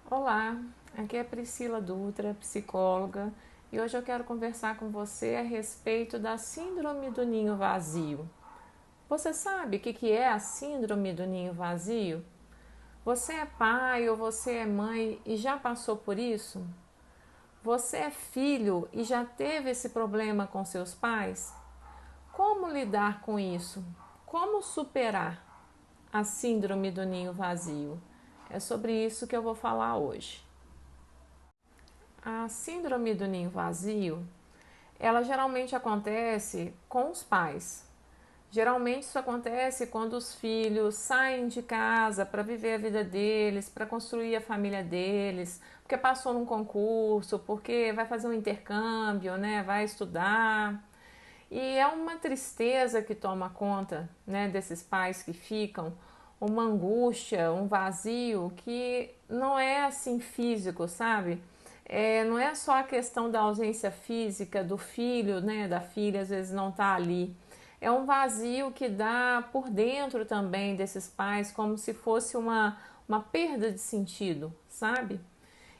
Olá, aqui é Priscila Dutra, psicóloga, e hoje eu quero conversar com você a respeito da síndrome do ninho vazio. Você sabe o que é a síndrome do ninho vazio? Você é pai ou você é mãe e já passou por isso? Você é filho e já teve esse problema com seus pais? Como lidar com isso? Como superar a síndrome do ninho vazio? É sobre isso que eu vou falar hoje. A síndrome do ninho vazio, ela geralmente acontece com os pais. Geralmente isso acontece quando os filhos saem de casa para viver a vida deles, para construir a família deles, porque passou num concurso, porque vai fazer um intercâmbio, né, vai estudar. E é uma tristeza que toma conta, né, desses pais que ficam, uma angústia, um vazio que não é assim físico, sabe? Não é só a questão da ausência física do filho, né, da filha, às vezes não está ali. É um vazio que dá por dentro também desses pais, como se fosse uma perda de sentido, sabe?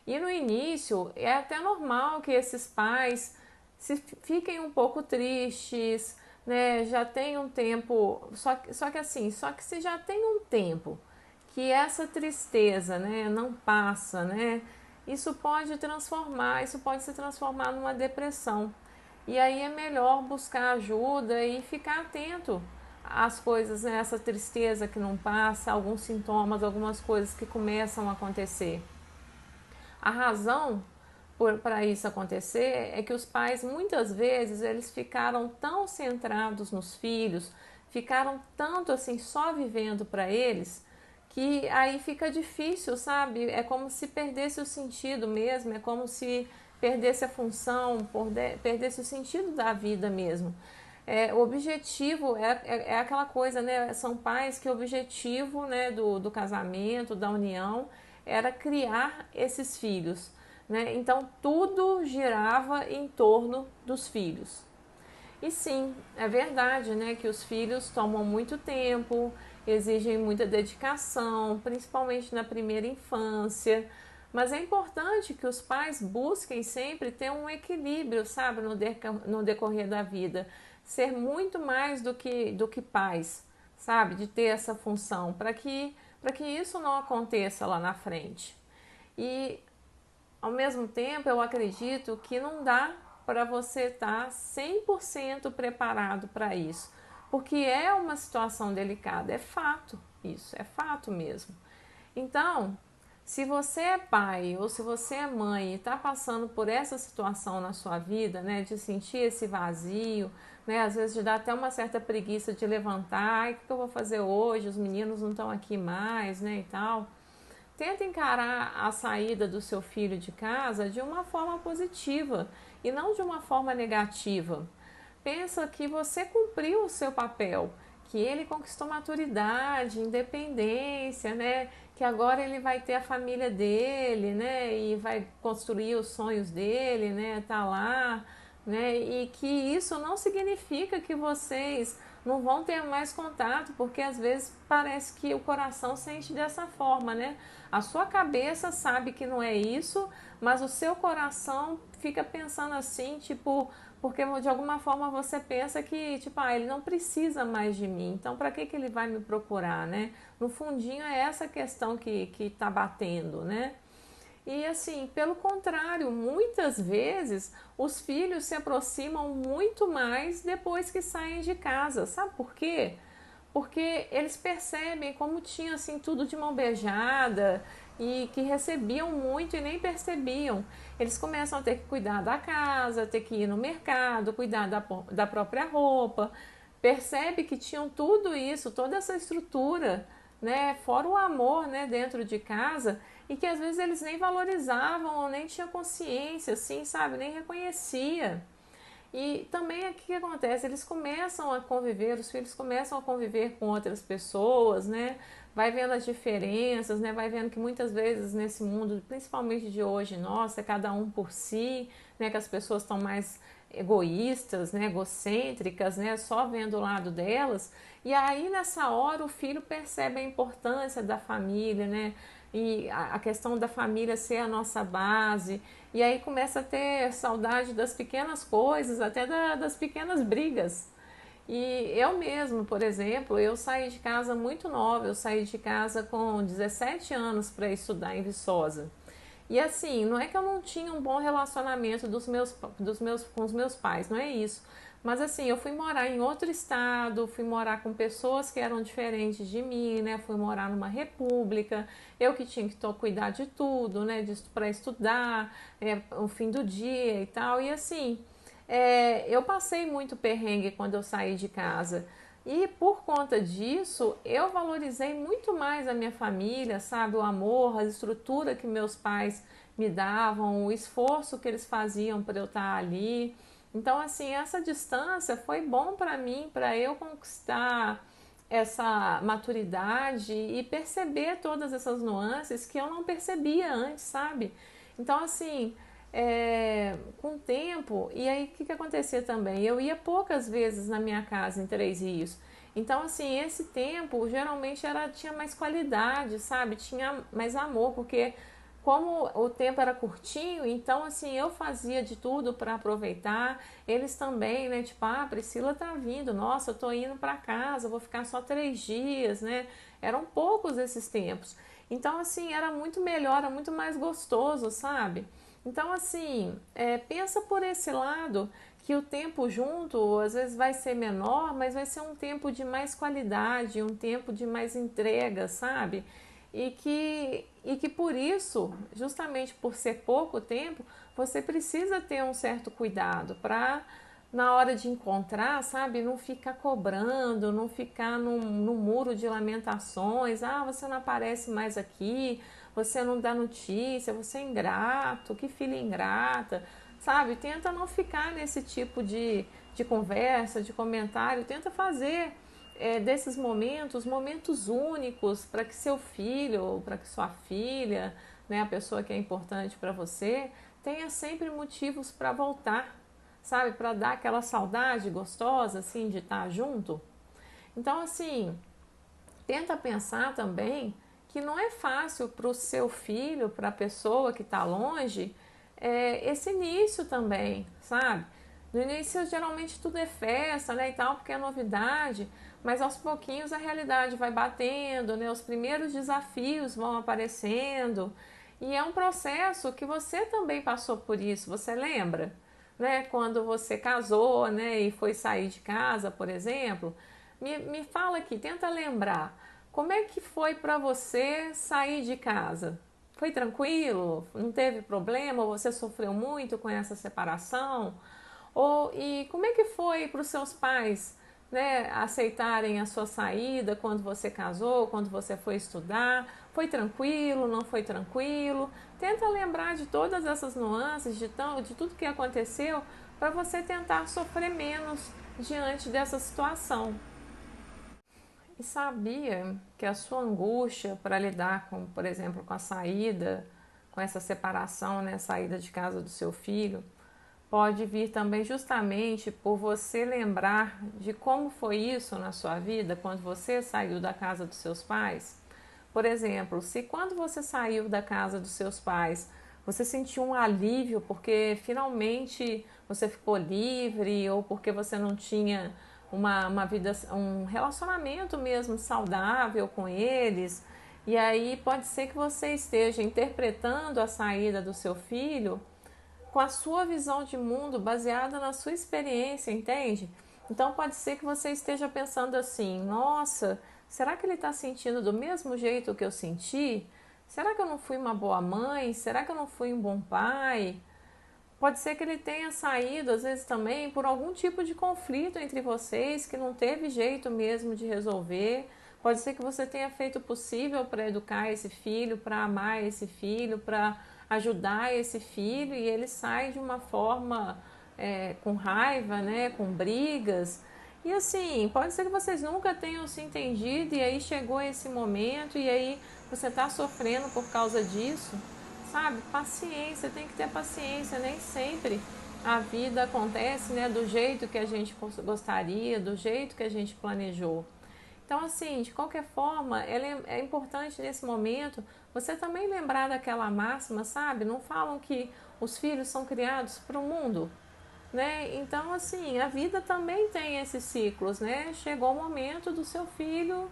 E no início é até normal que esses pais se fiquem um pouco tristes, né? Já tem um tempo, só que se já tem um tempo que essa tristeza, né, não passa, né? Isso pode se transformar numa depressão. E aí é melhor buscar ajuda e ficar atento às coisas, né? Essa tristeza que não passa, alguns sintomas, algumas coisas que começam a acontecer. A razão para isso acontecer é que os pais muitas vezes eles ficaram tão centrados nos filhos, ficaram tanto assim só vivendo para eles, que aí fica difícil, sabe? É como se perdesse o sentido mesmo, é como se perdesse a função, perdesse o sentido da vida mesmo. O objetivo é aquela coisa, né? São pais que o objetivo, né, do casamento, da união, era criar esses filhos, né? Então tudo girava em torno dos filhos. E sim, é verdade, né, que os filhos tomam muito tempo, exigem muita dedicação, principalmente na primeira infância. Mas é importante que os pais busquem sempre ter um equilíbrio, sabe, no decorrer da vida. Ser muito mais do que pais, sabe, de ter essa função, para que isso não aconteça lá na frente. E ao mesmo tempo, eu acredito que não dá para você estar 100% preparado para isso, porque é uma situação delicada, é fato isso, é fato mesmo. Então, se você é pai ou se você é mãe e está passando por essa situação na sua vida, né, de sentir esse vazio, né, às vezes de dar até uma certa preguiça de levantar, o que eu vou fazer hoje? Os meninos não estão aqui mais, né, e tal. Tenta encarar a saída do seu filho de casa de uma forma positiva e não de uma forma negativa. Pensa que você cumpriu o seu papel, que ele conquistou maturidade, independência, né? Que agora ele vai ter a família dele, né? E vai construir os sonhos dele, né? Tá lá, né? E que isso não significa que vocês não vão ter mais contato, porque às vezes parece que o coração sente dessa forma, né? A sua cabeça sabe que não é isso, mas o seu coração fica pensando assim, tipo, porque de alguma forma você pensa que, tipo, ele não precisa mais de mim, então para que ele vai me procurar, né? No fundinho é essa questão que tá batendo, né? E assim, pelo contrário, muitas vezes os filhos se aproximam muito mais depois que saem de casa. Sabe por quê? Porque eles percebem como tinha assim tudo de mão beijada e que recebiam muito e nem percebiam. Eles começam a ter que cuidar da casa, ter que ir no mercado, cuidar da própria roupa. Percebe que tinham tudo isso, toda essa estrutura, né, fora o amor, né, dentro de casa, e que às vezes eles nem valorizavam ou nem tinham consciência, assim, sabe, nem reconhecia. E também o que acontece? Eles começam a conviver, os filhos começam a conviver com outras pessoas, né? Vai vendo as diferenças, né? Vai vendo que muitas vezes nesse mundo, principalmente de hoje, nossa, é cada um por si, né? Que as pessoas estão mais egoístas, né, egocêntricas, né, só vendo o lado delas. E aí nessa hora o filho percebe a importância da família, né, e a questão da família ser a nossa base. E aí começa a ter saudade das pequenas coisas, até das pequenas brigas. E eu mesmo, por exemplo, eu saí de casa muito nova, eu saí de casa com 17 anos para estudar em Viçosa. E assim, não é que eu não tinha um bom relacionamento com os meus pais, não é isso. Mas assim, eu fui morar em outro estado, fui morar com pessoas que eram diferentes de mim, né? Fui morar numa república, eu que tinha que cuidar de tudo, né? Para estudar, o fim do dia e tal. E assim, eu passei muito perrengue quando eu saí de casa. E por conta disso, eu valorizei muito mais a minha família, sabe? O amor, a estrutura que meus pais me davam, o esforço que eles faziam para eu estar ali. Então, assim, essa distância foi bom para mim, para eu conquistar essa maturidade e perceber todas essas nuances que eu não percebia antes, sabe? Então, assim, com o tempo, e aí o que acontecia também? Eu ia poucas vezes na minha casa em Três Rios. Então, assim, esse tempo geralmente tinha mais qualidade, sabe? Tinha mais amor, porque como o tempo era curtinho, então assim, eu fazia de tudo para aproveitar. Eles também, né? Tipo, a Priscila tá vindo, nossa, eu tô indo para casa, vou ficar só 3 dias, né? Eram poucos esses tempos. Então, assim, era muito melhor, era muito mais gostoso, sabe? Então, assim, pensa por esse lado que o tempo junto às vezes vai ser menor, mas vai ser um tempo de mais qualidade, um tempo de mais entrega, sabe? E que por isso, justamente por ser pouco tempo, você precisa ter um certo cuidado para, na hora de encontrar, sabe, não ficar cobrando, não ficar num muro de lamentações. Ah, você não aparece mais aqui, você não dá notícia, você é ingrato, que filha ingrata, sabe? Tenta não ficar nesse tipo de conversa, de comentário, tenta fazer desses momentos únicos para que seu filho ou para que sua filha, né, a pessoa que é importante para você, tenha sempre motivos para voltar, sabe? Para dar aquela saudade gostosa, assim, de estar junto. Então, assim, tenta pensar também que não é fácil para o seu filho, para a pessoa que está longe, esse início também, sabe? No início, geralmente, tudo é festa, né, e tal, porque é novidade, mas aos pouquinhos a realidade vai batendo, né, os primeiros desafios vão aparecendo, e é um processo que você também passou por isso, você lembra? Né, quando você casou, né, e foi sair de casa, por exemplo, me fala aqui, tenta lembrar, como é que foi para você sair de casa? Foi tranquilo? Não teve problema? Você sofreu muito com essa separação? E como é que foi para os seus pais, né, aceitarem a sua saída quando você casou, quando você foi estudar? Foi tranquilo? Não foi tranquilo? Tenta lembrar de todas essas nuances, de tudo que aconteceu, para você tentar sofrer menos diante dessa situação. E sabia que a sua angústia para lidar com, por exemplo, com a saída, com essa separação, né, saída de casa do seu filho, pode vir também justamente por você lembrar de como foi isso na sua vida quando você saiu da casa dos seus pais. Por exemplo, se quando você saiu da casa dos seus pais, você sentiu um alívio porque finalmente você ficou livre ou porque você não tinha uma vida, um relacionamento mesmo saudável com eles, e aí pode ser que você esteja interpretando a saída do seu filho com a sua visão de mundo baseada na sua experiência, entende? Então pode ser que você esteja pensando assim: nossa, será que ele está sentindo do mesmo jeito que eu senti? Será que eu não fui uma boa mãe? Será que eu não fui um bom pai? Pode ser que ele tenha saído, às vezes, também por algum tipo de conflito entre vocês que não teve jeito mesmo de resolver. Pode ser que você tenha feito o possível para educar esse filho, para amar esse filho, para ajudar esse filho, e ele sai de uma forma com raiva, né, com brigas. E assim, pode ser que vocês nunca tenham se entendido e aí chegou esse momento e aí você está sofrendo por causa disso. Sabe, paciência, tem que ter paciência, nem sempre a vida acontece, né, do jeito que a gente gostaria, do jeito que a gente planejou. Então, assim, de qualquer forma, é importante nesse momento você também lembrar daquela máxima, sabe? Não falam que os filhos são criados para o mundo, né? Então, assim, a vida também tem esses ciclos, né? Chegou o momento do seu filho,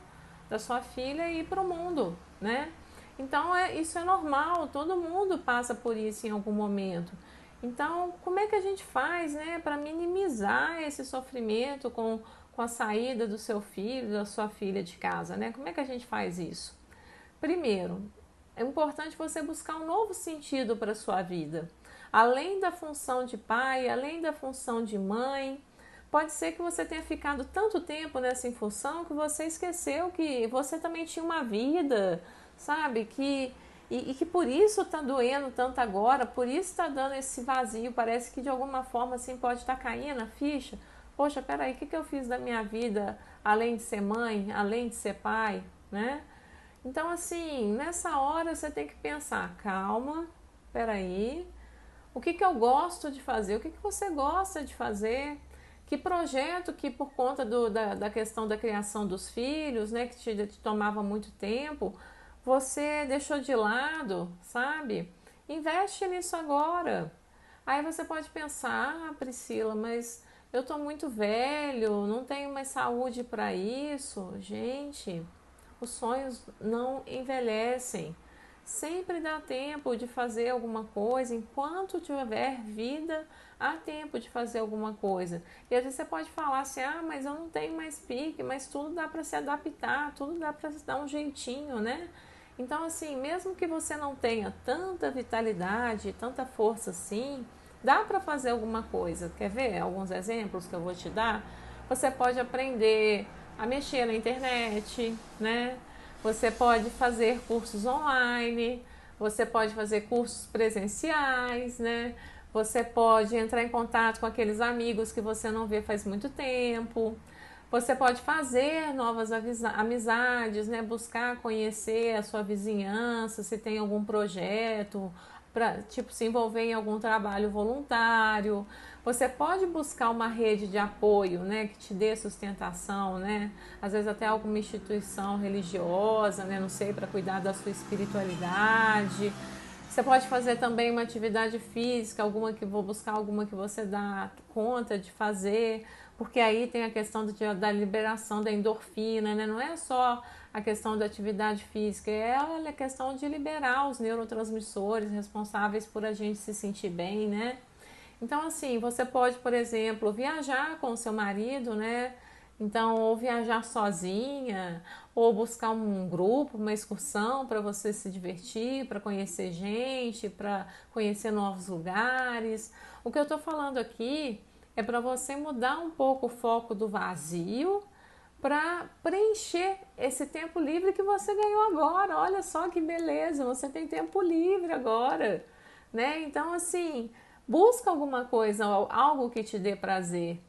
da sua filha ir para o mundo, né? Então, isso é normal, todo mundo passa por isso em algum momento. Então, como é que a gente faz, né, para minimizar esse sofrimento com a saída do seu filho, da sua filha de casa, né? Como é que a gente faz isso? Primeiro, é importante você buscar um novo sentido para a sua vida. Além da função de pai, além da função de mãe, pode ser que você tenha ficado tanto tempo nessa função que você esqueceu que você também tinha uma vida, sabe? E que por isso está doendo tanto agora, por isso está dando esse vazio. Parece que de alguma forma assim pode estar caindo a ficha. Poxa, peraí, o que eu fiz da minha vida além de ser mãe, além de ser pai, né? Então, assim, nessa hora você tem que pensar, calma, peraí, o que eu gosto de fazer? O que você gosta de fazer? Que projeto que por conta da questão da criação dos filhos, né, que te tomava muito tempo, você deixou de lado, sabe? Investe nisso agora. Aí você pode pensar, ah, Priscila, mas eu tô muito velho, não tenho mais saúde para isso. Gente, os sonhos não envelhecem. Sempre dá tempo de fazer alguma coisa, enquanto tiver vida, há tempo de fazer alguma coisa. E às vezes você pode falar assim: ah, mas eu não tenho mais pique, mas tudo dá para se adaptar, tudo dá para se dar um jeitinho, né? Então, assim, mesmo que você não tenha tanta vitalidade, tanta força assim, dá para fazer alguma coisa. Quer ver alguns exemplos que eu vou te dar? Você pode aprender a mexer na internet, né? Você pode fazer cursos online, você pode fazer cursos presenciais, né? Você pode entrar em contato com aqueles amigos que você não vê faz muito tempo. Você pode fazer novas amizades, né? Buscar conhecer a sua vizinhança, se tem algum projeto, para tipo se envolver em algum trabalho voluntário. Você pode buscar uma rede de apoio, né, que te dê sustentação, né? Às vezes até alguma instituição religiosa, né, não sei, para cuidar da sua espiritualidade. Você pode fazer também uma atividade física, alguma que vou buscar alguma que você dá conta de fazer, porque aí tem a questão da liberação da endorfina, né? Não é só a questão da atividade física, é a questão de liberar os neurotransmissores responsáveis por a gente se sentir bem, né? Então, assim, você pode, por exemplo, viajar com o seu marido, né? Então, ou viajar sozinha, ou buscar um grupo, uma excursão para você se divertir, para conhecer gente, para conhecer novos lugares. O que eu estou falando aqui é para você mudar um pouco o foco do vazio para preencher esse tempo livre que você ganhou agora. Olha só que beleza, você tem tempo livre agora, né? Então, assim, busca alguma coisa, algo que te dê prazer.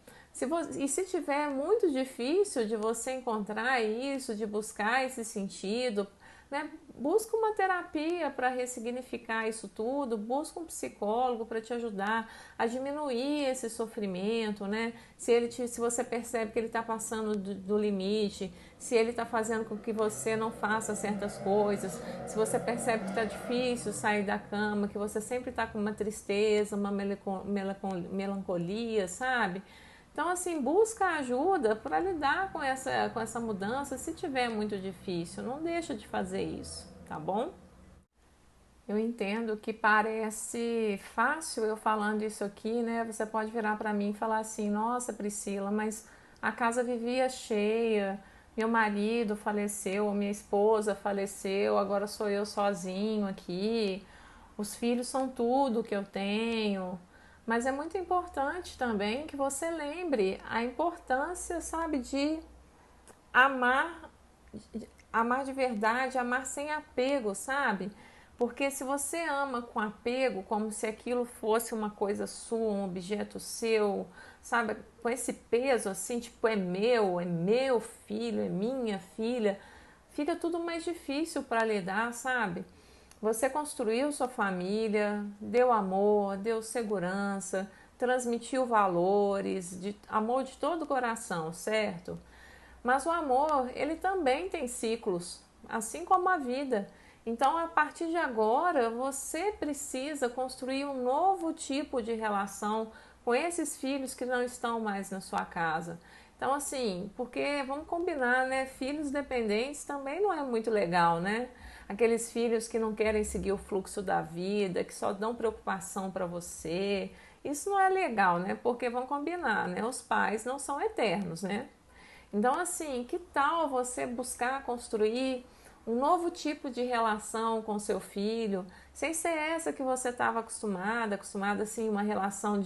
E se tiver muito difícil de você encontrar isso, de buscar esse sentido, né? Busca uma terapia para ressignificar isso tudo, busca um psicólogo para te ajudar a diminuir esse sofrimento, né? Se você percebe que ele está passando do limite, se ele está fazendo com que você não faça certas coisas, se você percebe que está difícil sair da cama, que você sempre está com uma tristeza, uma melancolia, sabe? Então, assim, busca ajuda para lidar com essa mudança. Se tiver muito difícil, não deixa de fazer isso, tá bom? Eu entendo que parece fácil eu falando isso aqui, né? Você pode virar para mim e falar assim: nossa, Priscila, mas a casa vivia cheia, meu marido faleceu, minha esposa faleceu, agora sou eu sozinho aqui, os filhos são tudo que eu tenho. Mas é muito importante também que você lembre a importância, sabe, de amar, amar de verdade, amar sem apego, sabe? Porque se você ama com apego, como se aquilo fosse uma coisa sua, um objeto seu, sabe? Com esse peso assim, tipo, é meu filho, é minha filha, fica tudo mais difícil para lidar, sabe? Você construiu sua família, deu amor, deu segurança, transmitiu valores, de amor de todo o coração, certo? Mas o amor, ele também tem ciclos, assim como a vida. Então, a partir de agora, você precisa construir um novo tipo de relação com esses filhos que não estão mais na sua casa. Então, assim, porque vamos combinar, né? Filhos dependentes também não é muito legal, né? Aqueles filhos que não querem seguir o fluxo da vida, que só dão preocupação para você. Isso não é legal, né? Porque vamos combinar, né? Os pais não são eternos, né? Então, assim, que tal você buscar construir um novo tipo de relação com seu filho, sem ser essa que você estava acostumada assim, uma relação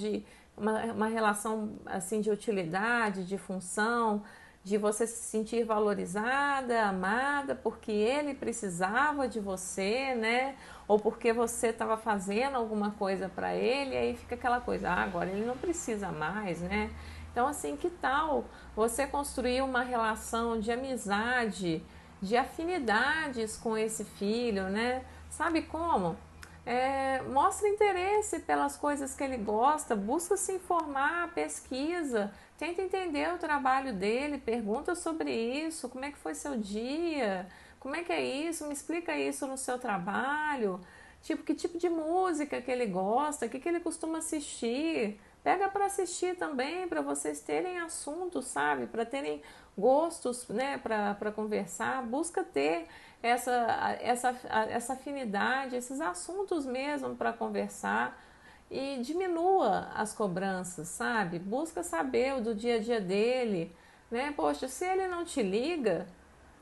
assim de utilidade, de função, de você se sentir valorizada, amada, porque ele precisava de você, né? Ou porque você estava fazendo alguma coisa para ele, e aí fica aquela coisa, agora ele não precisa mais, né? Então, assim, que tal você construir uma relação de amizade, de afinidades com esse filho, né? Sabe como? Mostra interesse pelas coisas que ele gosta, busca se informar, pesquisa, tenta entender o trabalho dele, pergunta sobre isso, como é que foi seu dia, como é que é isso, me explica isso no seu trabalho, tipo, que tipo de música que ele gosta, o que ele costuma assistir. Pega para assistir também, para vocês terem assuntos, sabe? Para terem gostos, né? Para conversar. Busca ter essa afinidade, esses assuntos mesmo para conversar e diminua as cobranças, sabe? Busca saber o do dia a dia dele, né? Poxa, se ele não te liga,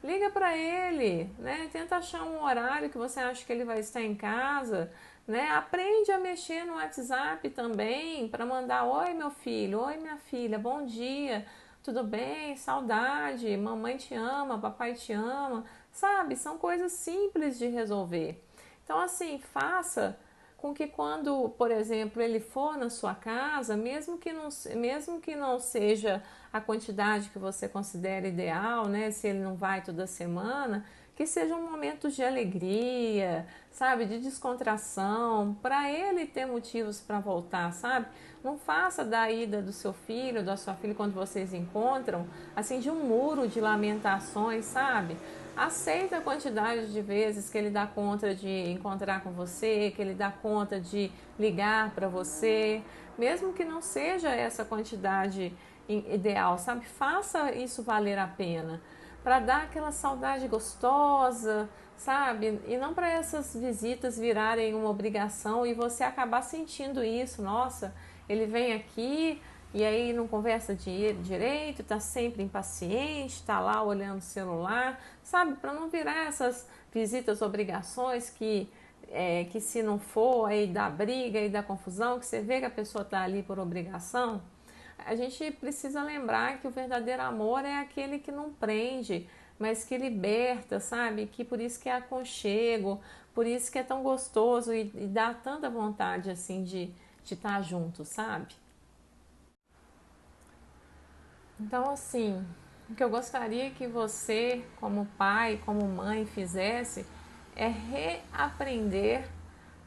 liga para ele, né? Tenta achar um horário que você acha que ele vai estar em casa, né? Aprende a mexer no WhatsApp também para mandar: oi, meu filho, oi, minha filha, bom dia, tudo bem? Saudade, mamãe te ama, papai te ama, sabe? São coisas simples de resolver. Então, assim, faça com que quando, por exemplo, ele for na sua casa, mesmo que não seja a quantidade que você considera ideal, né? Se ele não vai toda semana, que sejam momentos de alegria, sabe, de descontração, para ele ter motivos para voltar, sabe? Não faça da ida do seu filho, da sua filha, quando vocês encontram, assim, de um muro de lamentações, sabe? Aceita a quantidade de vezes que ele dá conta de encontrar com você, que ele dá conta de ligar para você, mesmo que não seja essa quantidade ideal, sabe? Faça isso valer a pena, para dar aquela saudade gostosa, sabe? E não para essas visitas virarem uma obrigação e você acabar sentindo isso. Nossa, ele vem aqui e aí não conversa direito, tá sempre impaciente, tá lá olhando o celular, sabe? Para não virar essas visitas obrigações que se não for aí dá briga e dá confusão, que você vê que a pessoa tá ali por obrigação. A gente precisa lembrar que o verdadeiro amor é aquele que não prende, mas que liberta, sabe? Que por isso que é aconchego, por isso que é tão gostoso e dá tanta vontade assim de estar junto, sabe? Então, assim, o que eu gostaria que você, como pai, como mãe, fizesse é reaprender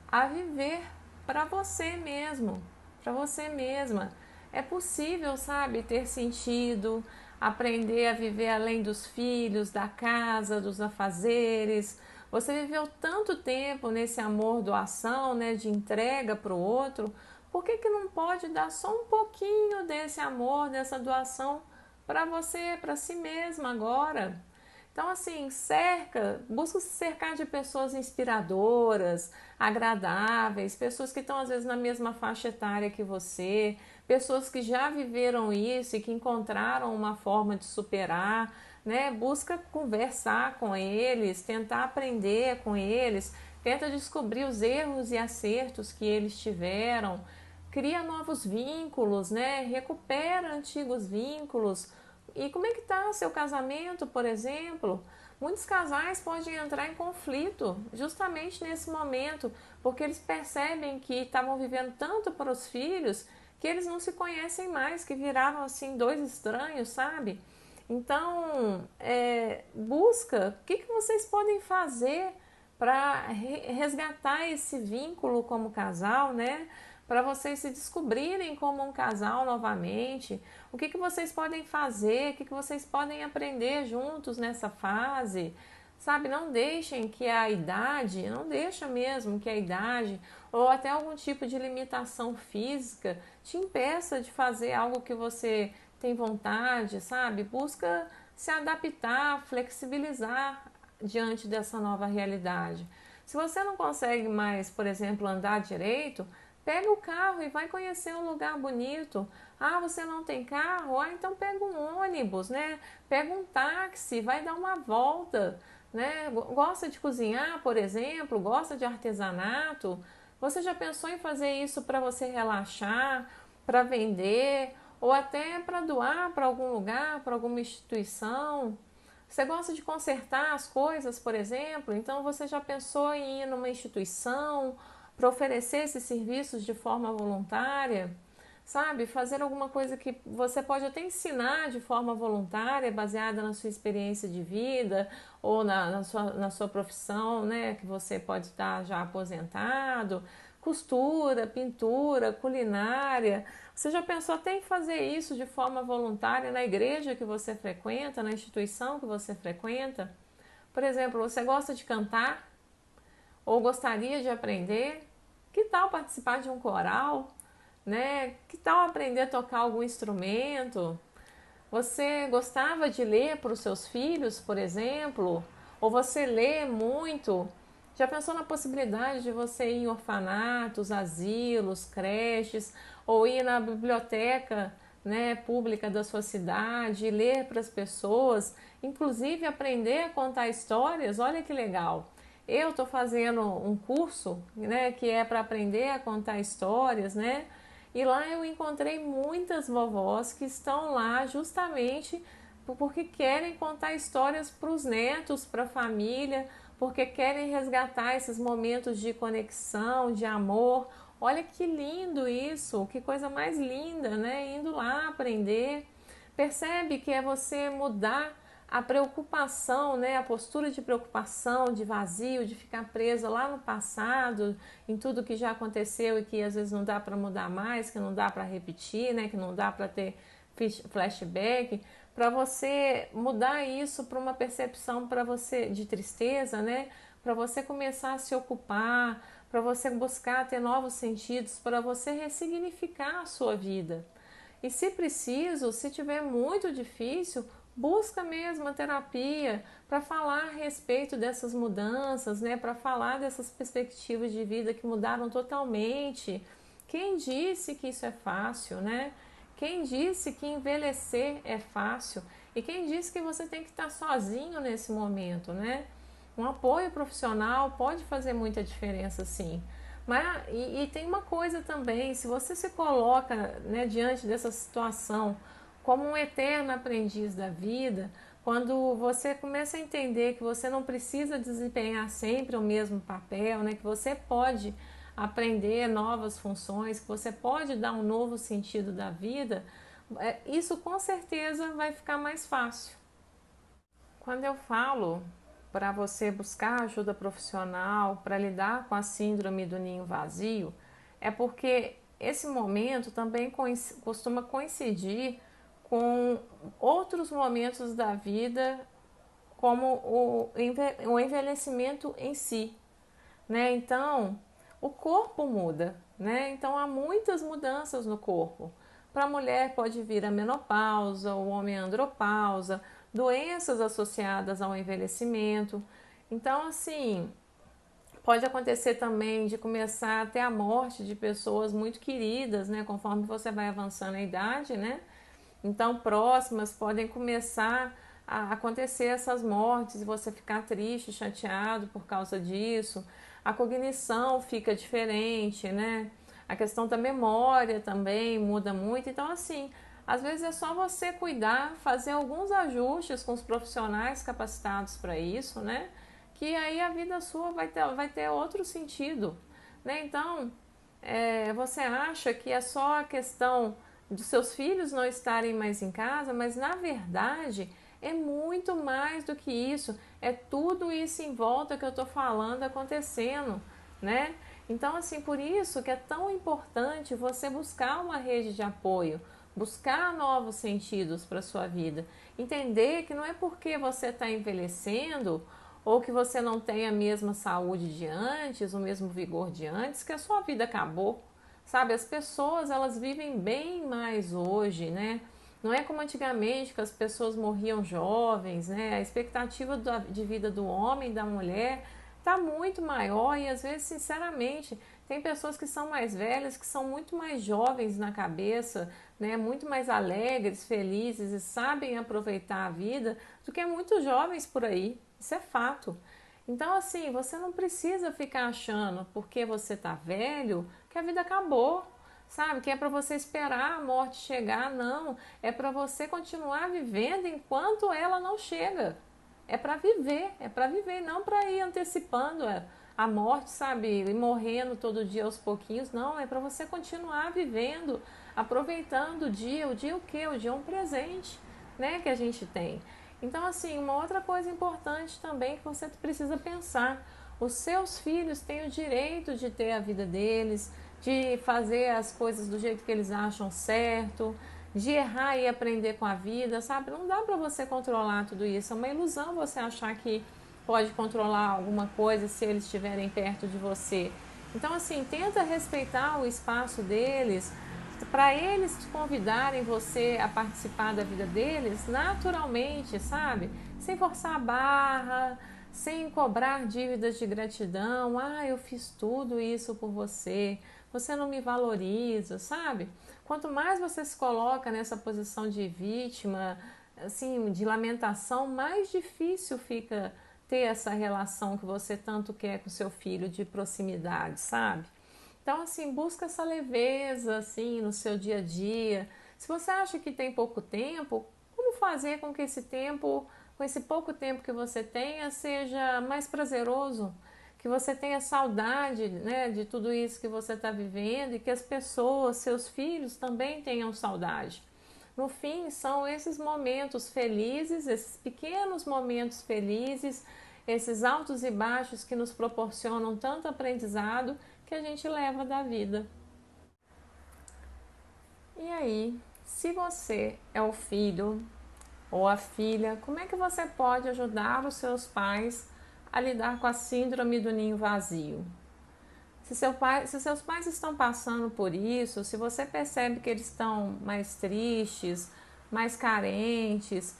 a viver para você mesmo, para você mesma. É possível, sabe, ter sentido, aprender a viver além dos filhos, da casa, dos afazeres. Você viveu tanto tempo nesse amor doação, né, de entrega para o outro. Por que que não pode dar só um pouquinho desse amor, dessa doação para você, para si mesma agora? Então, assim, busca se cercar de pessoas inspiradoras, agradáveis, pessoas que estão às vezes na mesma faixa etária que você, pessoas que já viveram isso e que encontraram uma forma de superar, né? Busca conversar com eles, tentar aprender com eles, tenta descobrir os erros e acertos que eles tiveram, cria novos vínculos, né? Recupera antigos vínculos. E como é que está seu casamento, por exemplo? Muitos casais podem entrar em conflito justamente nesse momento, porque eles percebem que estavam vivendo tanto para os filhos que eles não se conhecem mais, que viraram assim dois estranhos, sabe? Então, busca o que vocês podem fazer para resgatar esse vínculo como casal, né? para vocês se descobrirem como um casal novamente, o que vocês podem fazer, o que vocês podem aprender juntos nessa fase, sabe? Não deixem que a idade, não deixa mesmo que a idade ou até algum tipo de limitação física te impeça de fazer algo que você tem vontade, sabe? Busca se adaptar, flexibilizar diante dessa nova realidade. Se você não consegue mais, por exemplo, andar direito, pega o carro e vai conhecer um lugar bonito. Ah, você não tem carro? Ah, então pega um ônibus, né? Pega um táxi, vai dar uma volta, né? Gosta de cozinhar, por exemplo? Gosta de artesanato? Você já pensou em fazer isso para você relaxar, para vender ou até para doar para algum lugar, para alguma instituição? Você gosta de consertar as coisas, por exemplo? Então você já pensou em ir numa instituição para oferecer esses serviços de forma voluntária? Sabe? Fazer alguma coisa que você pode até ensinar de forma voluntária, baseada na sua experiência de vida ou na sua profissão, né? Que você pode estar já aposentado. Costura, pintura, culinária. Você já pensou até em fazer isso de forma voluntária na igreja que você frequenta, na instituição que você frequenta? Por exemplo, você gosta de cantar ou gostaria de aprender? Que tal participar de um coral, né? Que tal aprender a tocar algum instrumento? Você gostava de ler para os seus filhos, por exemplo? Ou você lê muito? Já pensou na possibilidade de você ir em orfanatos, asilos, creches, ou ir na biblioteca, né, pública da sua cidade, ler para as pessoas, inclusive aprender a contar histórias? Olha que legal! Eu estou fazendo um curso, né, que é para aprender a contar histórias, né? E lá eu encontrei muitas vovós que estão lá justamente porque querem contar histórias para os netos, para a família, porque querem resgatar esses momentos de conexão, de amor. Olha que lindo isso, que coisa mais linda, né? Indo lá aprender. Percebe que é você mudar a preocupação, né? A postura de preocupação, de vazio, de ficar presa lá no passado, em tudo que já aconteceu e que às vezes não dá para mudar mais, que não dá para repetir, né? Que não dá para ter flashback, para você mudar isso para uma percepção para você de tristeza, né? Para você começar a se ocupar, para você buscar ter novos sentidos, para você ressignificar a sua vida. E se preciso, se tiver muito difícil, busca mesmo a terapia para falar a respeito dessas mudanças, né? Para falar dessas perspectivas de vida que mudaram totalmente. Quem disse que isso é fácil, né? Quem disse que envelhecer é fácil? E quem disse que você tem que estar sozinho nesse momento, né? Um apoio profissional pode fazer muita diferença, sim. Mas, tem uma coisa também, se você se coloca, né, diante dessa situação como um eterno aprendiz da vida, quando você começa a entender que você não precisa desempenhar sempre o mesmo papel, né, que você pode aprender novas funções, que você pode dar um novo sentido da vida, isso com certeza vai ficar mais fácil. Quando eu falo para você buscar ajuda profissional para lidar com a síndrome do ninho vazio, é porque esse momento também costuma coincidir com outros momentos da vida, como o envelhecimento em si, né? Então, o corpo muda, né? Então, há muitas mudanças no corpo. Para a mulher pode vir a menopausa, o homem a andropausa, doenças associadas ao envelhecimento. Então, assim, pode acontecer também de começar até a morte de pessoas muito queridas, né? Conforme você vai avançando a idade, né? Então, próximas podem começar a acontecer essas mortes e você ficar triste, chateado por causa disso. A cognição fica diferente, né? A questão da memória também muda muito. Então, assim, às vezes é só você cuidar, fazer alguns ajustes com os profissionais capacitados para isso, né? Que aí a vida sua vai ter outro sentido, né? Então, você acha que é só a questão dos seus filhos não estarem mais em casa, mas na verdade é muito mais do que isso. É tudo isso em volta que eu estou falando acontecendo, né? Então, assim, por isso que é tão importante você buscar uma rede de apoio, buscar novos sentidos para a sua vida. Entender que não é porque você está envelhecendo ou que você não tem a mesma saúde de antes, o mesmo vigor de antes, que a sua vida acabou. Sabe, as pessoas, elas vivem bem mais hoje, né? Não é como antigamente que as pessoas morriam jovens, né? A expectativa de vida do homem e da mulher está muito maior e às vezes, sinceramente, tem pessoas que são mais velhas, que são muito mais jovens na cabeça, né? Muito mais alegres, felizes e sabem aproveitar a vida do que muitos jovens por aí. Isso é fato. Então, assim, você não precisa ficar achando, porque você tá velho, que a vida acabou, sabe? Que é para você esperar a morte chegar. Não, é para você continuar vivendo enquanto ela não chega. É para viver, não para ir antecipando a morte, sabe? E morrendo todo dia aos pouquinhos. Não, é para você continuar vivendo, aproveitando o dia. O dia o quê? O dia é um presente, né, que a gente tem. Então, assim, uma outra coisa importante também que você precisa pensar: os seus filhos têm o direito de ter a vida deles, de fazer as coisas do jeito que eles acham certo, de errar e aprender com a vida, sabe? Não dá para você controlar tudo isso. É uma ilusão você achar que pode controlar alguma coisa se eles estiverem perto de você. Então, assim, tenta respeitar o espaço deles, para eles te convidarem você a participar da vida deles naturalmente, sabe? Sem forçar a barra, sem cobrar dívidas de gratidão. Ah, eu fiz tudo isso por você, você não me valoriza, sabe? Quanto mais você se coloca nessa posição de vítima, assim, de lamentação, mais difícil fica ter essa relação que você tanto quer com seu filho de proximidade, sabe? Então, assim, busca essa leveza, assim, no seu dia a dia. Se você acha que tem pouco tempo, como fazer com que esse tempo, com esse pouco tempo que você tenha, seja mais prazeroso? Que você tenha saudade, né, de tudo isso que você está vivendo e que as pessoas, seus filhos, também tenham saudade. No fim, são esses momentos felizes, esses pequenos momentos felizes, esses altos e baixos que nos proporcionam tanto aprendizado que a gente leva da vida. E aí, se você é o filho ou a filha, como é que você pode ajudar os seus pais a lidar com a síndrome do ninho vazio? Se seus pais estão passando por isso, se você percebe que eles estão mais tristes, mais carentes,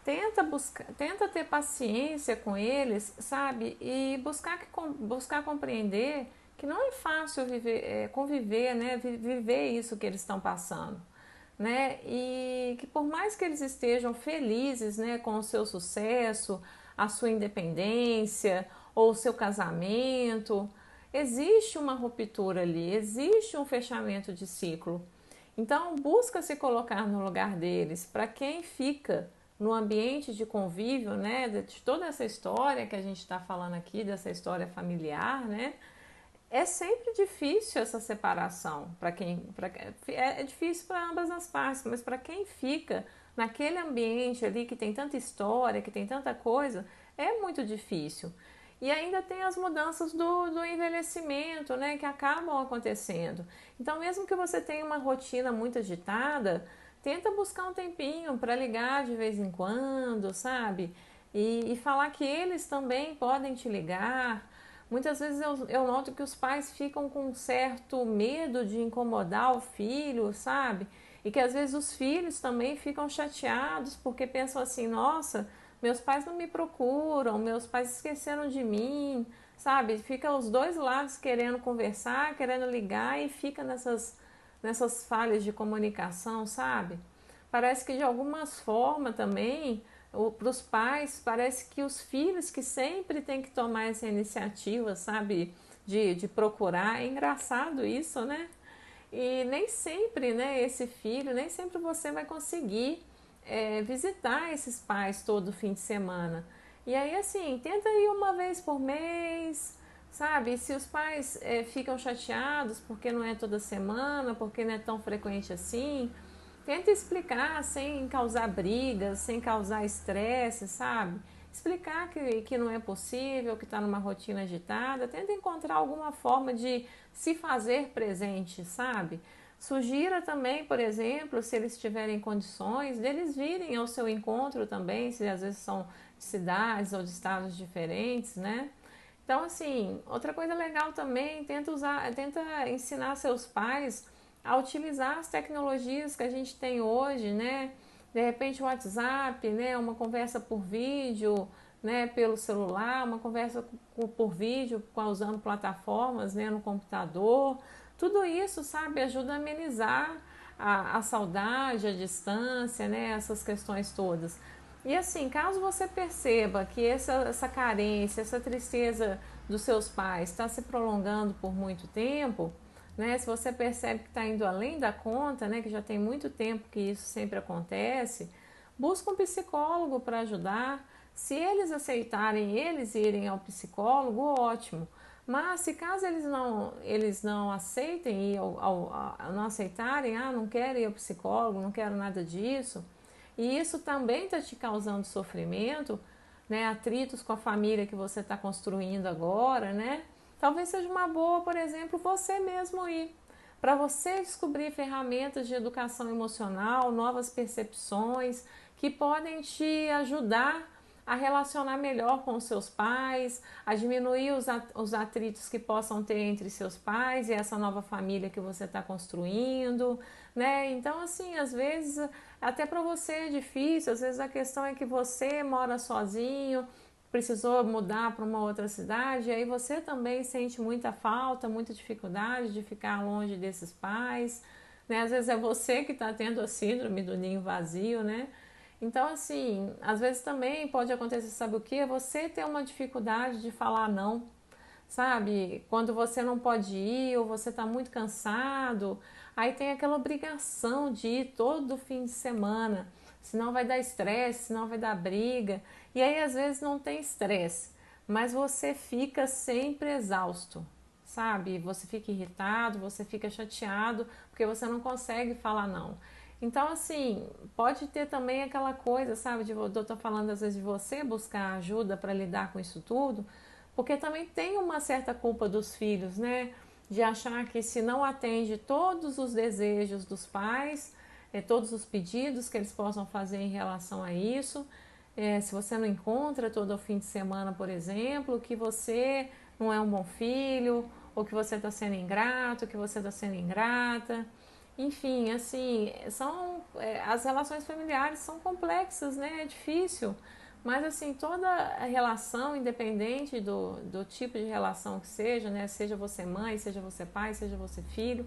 tenta ter paciência com eles, sabe? E buscar compreender que não é fácil conviver, né? Viver isso que eles estão passando, né? E que por mais que eles estejam felizes, né, com o seu sucesso, a sua independência ou o seu casamento, existe uma ruptura ali, existe um fechamento de ciclo. Então, busca se colocar no lugar deles. Para quem fica no ambiente de convívio, né, de toda essa história que a gente está falando aqui, dessa história familiar, né, é sempre difícil essa separação. É difícil para ambas as partes, mas para quem fica naquele ambiente ali que tem tanta história, que tem tanta coisa, é muito difícil. E ainda tem as mudanças do envelhecimento, né, que acabam acontecendo. Então, mesmo que você tenha uma rotina muito agitada, tenta buscar um tempinho para ligar de vez em quando, sabe? E falar que eles também podem te ligar. Muitas vezes eu noto que os pais ficam com um certo medo de incomodar o filho, sabe? E que às vezes os filhos também ficam chateados porque pensam assim: nossa, meus pais não me procuram, meus pais esqueceram de mim, sabe? Fica os dois lados querendo conversar, querendo ligar e fica nessas falhas de comunicação, sabe? Parece que de alguma forma também, para os pais, parece que os filhos que sempre têm que tomar essa iniciativa, sabe? De procurar. É engraçado isso, né? E nem sempre, né, esse filho, nem sempre você vai conseguir visitar esses pais todo fim de semana. E aí, assim, tenta ir uma vez por mês, sabe? Se os pais ficam chateados porque não é toda semana, porque não é tão frequente assim, tenta explicar sem causar brigas, sem causar estresse, sabe? explicar que não é possível, que está numa rotina agitada, tenta encontrar alguma forma de se fazer presente, sabe? Sugira também, por exemplo, se eles tiverem condições, deles virem ao seu encontro também, se às vezes são de cidades ou de estados diferentes, né? Então, assim, outra coisa legal também, tenta ensinar seus pais a utilizar as tecnologias que a gente tem hoje, né? De repente o WhatsApp, né? Uma conversa por vídeo, né? Pelo celular, uma conversa por vídeo, usando plataformas, né? No computador. Tudo isso, sabe, ajuda a amenizar a saudade, a distância, né? Essas questões todas. E assim, caso você perceba que essa carência, essa tristeza dos seus pais está se prolongando por muito tempo, né? Se você percebe que está indo além da conta, né? Que já tem muito tempo que isso sempre acontece, busca um psicólogo para ajudar. Se eles aceitarem eles irem ao psicólogo, ótimo. Mas se caso eles não aceitem não aceitarem, não quero ir ao psicólogo, não quero nada disso, e isso também está te causando sofrimento, né? Atritos com a família que você está construindo agora, né? Talvez seja uma boa, por exemplo, você mesmo ir. Para você descobrir ferramentas de educação emocional, novas percepções que podem te ajudar a relacionar melhor com os seus pais, a diminuir os atritos que possam ter entre seus pais e essa nova família que você está construindo, né? Então, assim, às vezes, até para você é difícil, às vezes a questão é que você mora sozinho, precisou mudar para uma outra cidade, e aí você também sente muita falta, muita dificuldade de ficar longe desses pais, né? Às vezes é você que está tendo a síndrome do ninho vazio, né? Então, assim, às vezes também pode acontecer, sabe o que? Você ter uma dificuldade de falar não, sabe? Quando você não pode ir ou você está muito cansado, aí tem aquela obrigação de ir todo fim de semana, senão vai dar estresse, senão vai dar briga. E aí às vezes não tem estresse, mas você fica sempre exausto, sabe? Você fica irritado, você fica chateado porque você não consegue falar não. Então, assim, pode ter também aquela coisa, sabe, de eu tô falando às vezes de você buscar ajuda para lidar com isso tudo, porque também tem uma certa culpa dos filhos, né? De achar que se não atende todos os desejos dos pais, todos os pedidos que eles possam fazer em relação a isso, se você não encontra todo o fim de semana, por exemplo, que você não é um bom filho, ou que você está sendo ingrato, que você está sendo ingrata. Enfim, assim, as relações familiares são complexas, né? É difícil. Mas, assim, toda a relação, independente do tipo de relação que seja, né? Seja você mãe, seja você pai, seja você filho,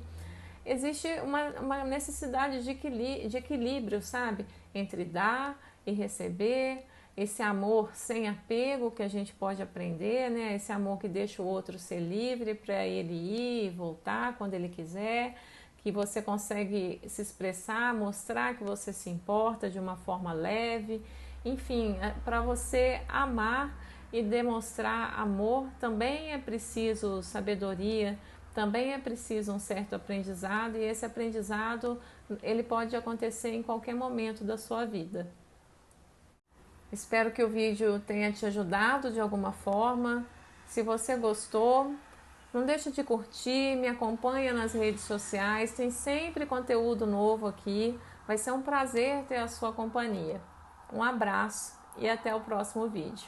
existe uma necessidade de equilíbrio, sabe? Entre dar e receber, esse amor sem apego que a gente pode aprender, né? Esse amor que deixa o outro ser livre para ele ir e voltar quando ele quiser, que você consegue se expressar, mostrar que você se importa de uma forma leve. Enfim, para você amar e demonstrar amor também é preciso sabedoria, também é preciso um certo aprendizado, e esse aprendizado ele pode acontecer em qualquer momento da sua vida. Espero que o vídeo tenha te ajudado de alguma forma. Se você gostou, não deixe de curtir, me acompanha nas redes sociais, tem sempre conteúdo novo aqui. Vai ser um prazer ter a sua companhia. Um abraço e até o próximo vídeo.